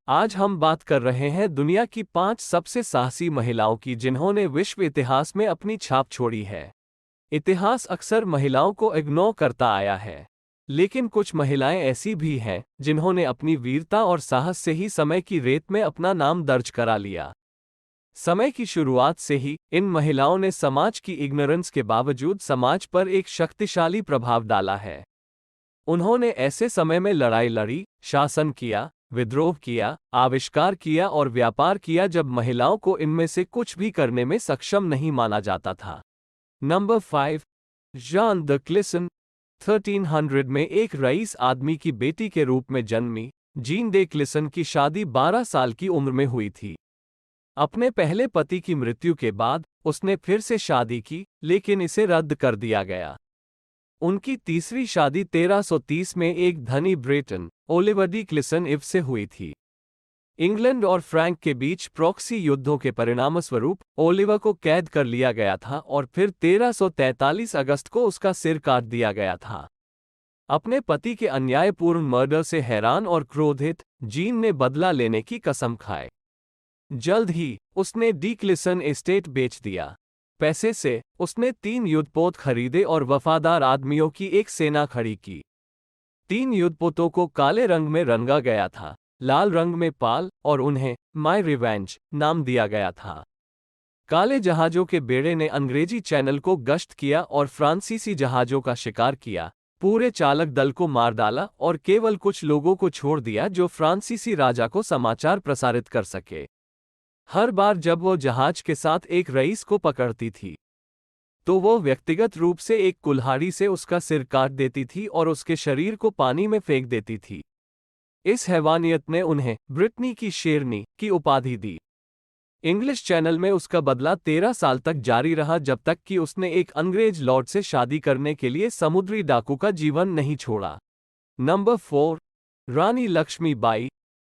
आज हम बात कर रहे हैं दुनिया की 5 सबसे साहसी महिलाओं की जिन्होंने विश्व इतिहास में अपनी छाप छोड़ी है। इतिहास अक्सर महिलाओं को इग्नोर करता आया है, लेकिन कुछ महिलाएं ऐसी भी हैं जिन्होंने अपनी वीरता और साहस से ही समय की रेत में अपना नाम दर्ज करा लिया। समय की शुरुआत से ही इन महिलाओं ने समाज की इग्नोरेंस के बावजूद समाज पर एक शक्तिशाली प्रभाव डाला है। उन्होंने ऐसे समय में लड़ाई लड़ी, शासन किया, विद्रोह किया, आविष्कार किया और व्यापार किया जब महिलाओं को इनमें से कुछ भी करने में सक्षम नहीं माना जाता था। नंबर 5, जान द क्लिसन। 1300 में एक रईस आदमी की बेटी के रूप में जन्मी जीन डे क्लिसन की शादी 12 साल की उम्र में हुई थी। अपने पहले पति की मृत्यु के बाद उसने फिर से शादी की, लेकिन इसे रद्द कर दिया गया। उनकी तीसरी शादी 1330 में एक धनी ब्रिटन ओलिवर डी क्लिसन इव से हुई थी। इंग्लैंड और फ्रैंक के बीच प्रॉक्सी युद्धों के परिणामस्वरूप ओलिवर को कैद कर लिया गया था और फिर 1343 अगस्त को उसका सिर काट दिया गया था। अपने पति के अन्यायपूर्ण मर्डर से हैरान और क्रोधित जीन ने बदला लेने की कसम खाई। जल्द ही उसने डी क्लिसन एस्टेट बेच दिया। पैसे से उसने 3 युद्धपोत खरीदे और वफादार आदमियों की एक सेना खड़ी की। 3 युद्धपोतों को काले रंग में रंगा गया था, लाल रंग में पाल, और उन्हें माय रिवेंज नाम दिया गया था। काले जहाजों के बेड़े ने अंग्रेजी चैनल को गश्त किया और फ्रांसीसी जहाजों का शिकार किया, पूरे चालक दल को मार डाला और केवल कुछ लोगों को छोड़ दिया जो फ्रांसीसी राजा को समाचार प्रसारित कर सके। हर बार जब वो जहाज के साथ एक रईस को पकड़ती थी, तो वो व्यक्तिगत रूप से एक कुल्हाड़ी से उसका सिर काट देती थी और उसके शरीर को पानी में फेंक देती थी। इस हैवानियत ने उन्हें ब्रिटनी की शेरनी की उपाधि दी। इंग्लिश चैनल में उसका बदला 13 साल तक जारी रहा, जब तक कि उसने एक अंग्रेज लॉर्ड से शादी करने के लिए समुद्री डाकू का जीवन नहीं छोड़ा। नंबर 4, रानी लक्ष्मीबाई।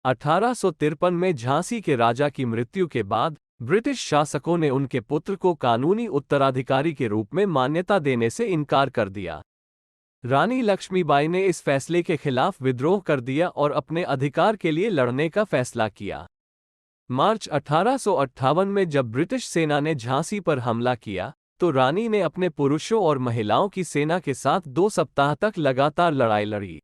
1853 में झांसी के राजा की मृत्यु के बाद ब्रिटिश शासकों ने उनके पुत्र को कानूनी उत्तराधिकारी के रूप में मान्यता देने से इनकार कर दिया। रानी लक्ष्मीबाई ने इस फैसले के खिलाफ विद्रोह कर दिया और अपने अधिकार के लिए लड़ने का फैसला किया। मार्च 1858 में जब ब्रिटिश सेना ने झांसी पर हमला किया, तो रानी ने अपने पुरुषों और महिलाओं की सेना के साथ 2 सप्ताह तक लगातार लड़ाई लड़ी।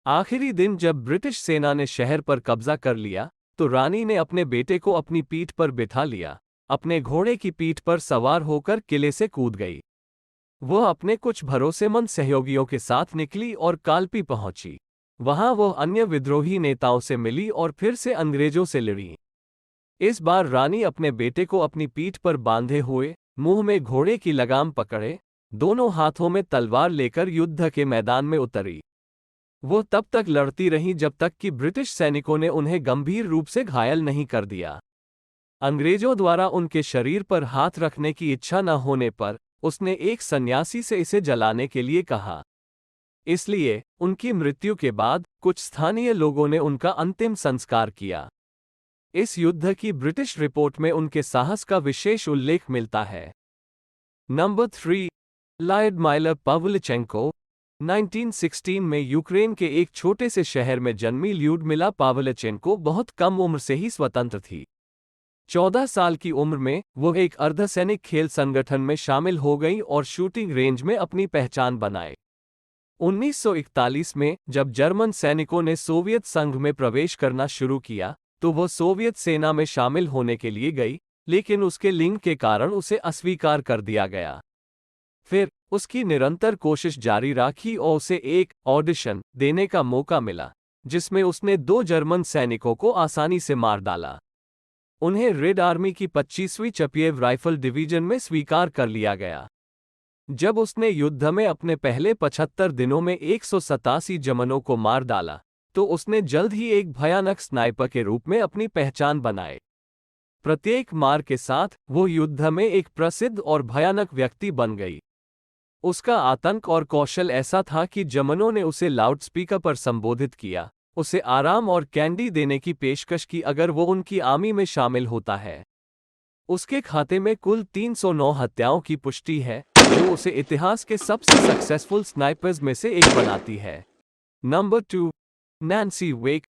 आखिरी दिन जब ब्रिटिश सेना ने शहर पर कब्जा कर लिया, तो रानी ने अपने बेटे को अपनी पीठ पर बिठा लिया, अपने घोड़े की पीठ पर सवार होकर किले से कूद गई। वह अपने कुछ भरोसेमंद सहयोगियों के साथ निकली और कालपी पहुंची। वहां वह अन्य विद्रोही नेताओं से मिली और फिर से अंग्रेजों से लड़ी। इस बार रानी अपने बेटे को अपनी पीठ पर बांधे हुए, मुंह में घोड़े की लगाम पकड़े, दोनों हाथों में तलवार लेकर युद्ध के मैदान में उतरी। वो तब तक लड़ती रही जब तक कि ब्रिटिश सैनिकों ने उन्हें गंभीर रूप से घायल नहीं कर दिया। अंग्रेजों द्वारा उनके शरीर पर हाथ रखने की इच्छा न होने पर उसने एक सन्यासी से इसे जलाने के लिए कहा। इसलिए उनकी मृत्यु के बाद कुछ स्थानीय लोगों ने उनका अंतिम संस्कार किया। इस युद्ध की ब्रिटिश रिपोर्ट में उनके साहस का विशेष उल्लेख मिलता है। Number 3, Lyudmila पावलिचेंको। 1916 में यूक्रेन के एक छोटे से शहर में जन्मी ल्यूडमिला पावलिचेंको बहुत कम उम्र से ही स्वतंत्र थी। 14 साल की उम्र में वो एक अर्धसैनिक खेल संगठन में शामिल हो गई और शूटिंग रेंज में अपनी पहचान बनाई। 1941 में जब जर्मन सैनिकों ने सोवियत संघ में प्रवेश करना शुरू किया, तो वो सोवियत सेना में शामिल होने के लिए गई, लेकिन उसके लिंग के कारण उसे अस्वीकार कर दिया गया। फिर उसकी निरंतर कोशिश जारी रखी और उसे एक ऑडिशन देने का मौका मिला, जिसमें उसने 2 जर्मन सैनिकों को आसानी से मार डाला। उन्हें रेड आर्मी की 25वीं चपिएव राइफल डिवीजन में स्वीकार कर लिया गया। जब उसने युद्ध में अपने पहले 75 दिनों में 187 जर्मनों को मार डाला, तो उसने जल्द ही एक भयानक स्नाइपर के रूप में अपनी पहचान बनाई। प्रत्येक मार के साथ वो युद्ध में एक प्रसिद्ध और भयानक व्यक्ति बन गई। उसका आतंक और कौशल ऐसा था कि जर्मनों ने उसे लाउडस्पीकर पर संबोधित किया, उसे आराम और कैंडी देने की पेशकश की अगर वो उनकी आर्मी में शामिल होता है। उसके खाते में कुल 309 हत्याओं की पुष्टि है, जो उसे इतिहास के सबसे सक्सेसफुल स्नाइपर्स में से एक बनाती है। नंबर 2, नैन्सी वेक।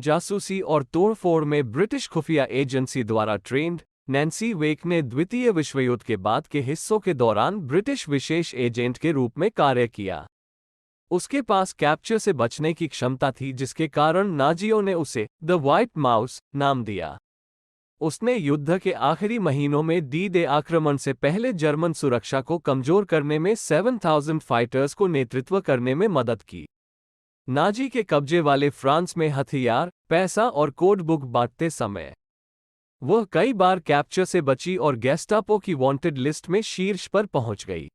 जासूसी और तोड़फोड़ में ब्रिटिश खुफिया एजेंसी द्वारा ट्रेंड, नैन्सी वेक ने द्वितीय विश्व युद्ध के बाद के हिस्सों के दौरान ब्रिटिश विशेष एजेंट के रूप में कार्य किया। उसके पास कैप्चर से बचने की क्षमता थी, जिसके कारण नाजियों ने उसे द व्हाइट माउस नाम दिया। उसने युद्ध के आखिरी महीनों में डी डे आक्रमण से पहले जर्मन सुरक्षा को कमजोर करने में 7,000 फाइटर्स को नेतृत्व करने में मदद की। नाजी के कब्जे वाले फ्रांस में हथियार, पैसा और कोड बुक बांटते समय वह कई बार कैप्चर से बची और गेस्टापो की वांटेड लिस्ट में शीर्ष पर पहुंच गई।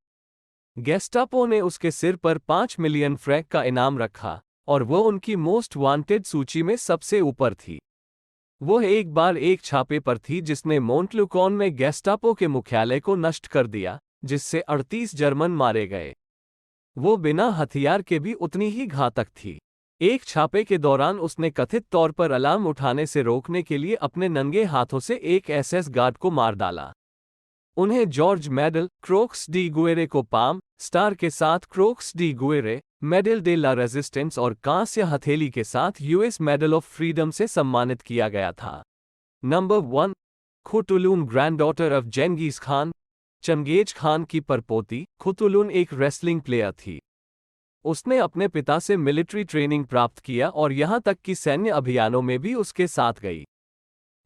गेस्टापो ने उसके सिर पर 5 मिलियन फ्रैंक का इनाम रखा और वह उनकी मोस्ट वांटेड सूची में सबसे ऊपर थी। वह एक बार एक छापे पर थी जिसने मोंटलुकॉन में गेस्टापो के मुख्यालय को नष्ट कर दिया, जिससे 38 जर्मन मारे गए। वो बिना हथियार के भी उतनी ही घातक थी। एक छापे के दौरान उसने कथित तौर पर अलार्म उठाने से रोकने के लिए अपने नंगे हाथों से एक एसएस गार्ड को मार डाला। उन्हें जॉर्ज मेडल, क्रोक्स डी गुएरे को पाम स्टार के साथ क्रोक्स डी गुएरे, मेडल दे ला रेजिस्टेंस और कांस्य हथेली के साथ यूएस मेडल ऑफ फ्रीडम से सम्मानित किया गया था। Number 1, Khutulun, granddaughter of Genghis Khan. चंगेज खान की परपोती खुतुलून एक रेसलिंग प्लेयर थी। उसने अपने पिता से मिलिट्री ट्रेनिंग प्राप्त किया और यहां तक कि सैन्य अभियानों में भी उसके साथ गई।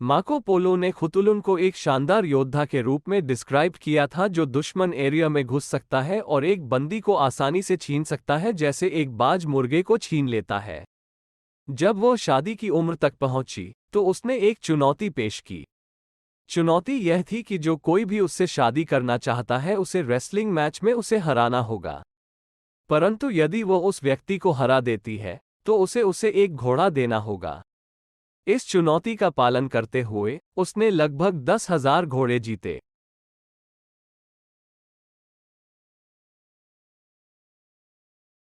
मार्को पोलो ने खुतुलुन को एक शानदार योद्धा के रूप में डिस्क्राइब किया था, जो दुश्मन एरिया में घुस सकता है और एक बंदी को आसानी से छीन सकता है, जैसे एक बाज मुर्गे को छीन लेता है। जब वो शादी की उम्र तक पहुंची तो उसने एक चुनौती पेश की। चुनौती यह थी कि जो कोई भी उससे शादी करना चाहता है उसे रेसलिंग मैच में उसे हराना होगा, परंतु यदि वो उस व्यक्ति को हरा देती है तो उसे एक घोड़ा देना होगा। इस चुनौती का पालन करते हुए उसने लगभग 10,000 घोड़े जीते।